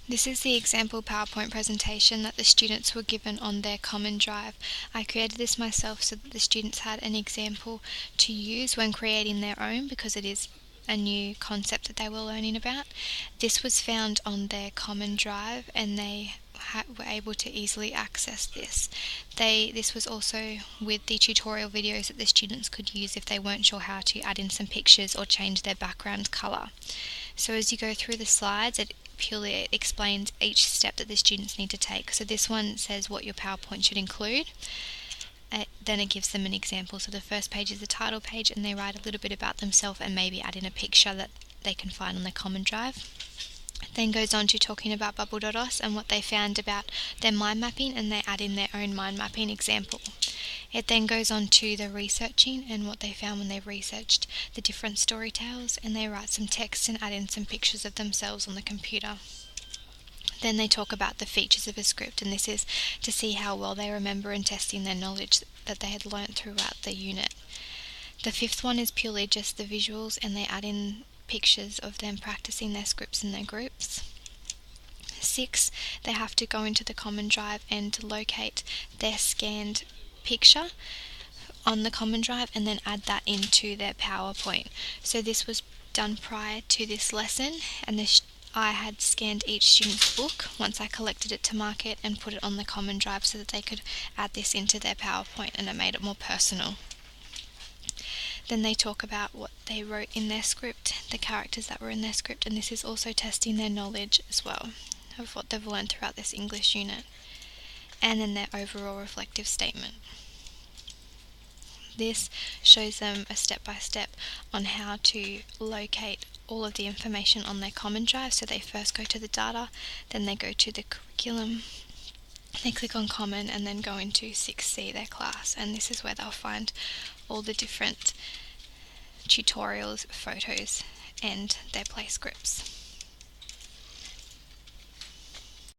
This is the example PowerPoint presentation that the students were given on their Common Drive. I created this myself so that the students had an example to use when creating their own, because it is a new concept that they were learning about. This was found on their Common Drive and they were able to easily access this. This was also with the tutorial videos that the students could use if they weren't sure how to add in some pictures or change their background colour. So as you go through the slides, it purely explains each step that the students need to take. So this one says what your PowerPoint should include. Then it gives them an example. So the first page is the title page and they write a little bit about themselves and maybe add in a picture that they can find on their Common Drive. Then goes on to talking about Bubble.os and what they found about their mind mapping, and they add in their own mind mapping example. It then goes on to the researching and what they found when they researched the different story tales, and they write some text and add in some pictures of themselves on the computer. Then they talk about the features of a script, and this is to see how well they remember and testing their knowledge that they had learnt throughout the unit. The fifth one is purely just the visuals, and they add in pictures of them practicing their scripts in their groups. 6, they have to go into the Common Drive and locate their scanned picture on the Common Drive and then add that into their PowerPoint. So this was done prior to this lesson, and I had scanned each student's book once I collected it to mark it and put it on the Common Drive so that they could add this into their PowerPoint, and it made it more personal. Then they talk about what they wrote in their script, the characters that were in their script, and this is also testing their knowledge as well of what they've learned throughout this English unit. And then their overall reflective statement. This shows them a step-by-step on how to locate all of the information on their Common Drive. So they first go to the data, then they go to the curriculum, they click on Common and then go into 6C, their class, and this is where they'll find all the different tutorials, photos and their play scripts.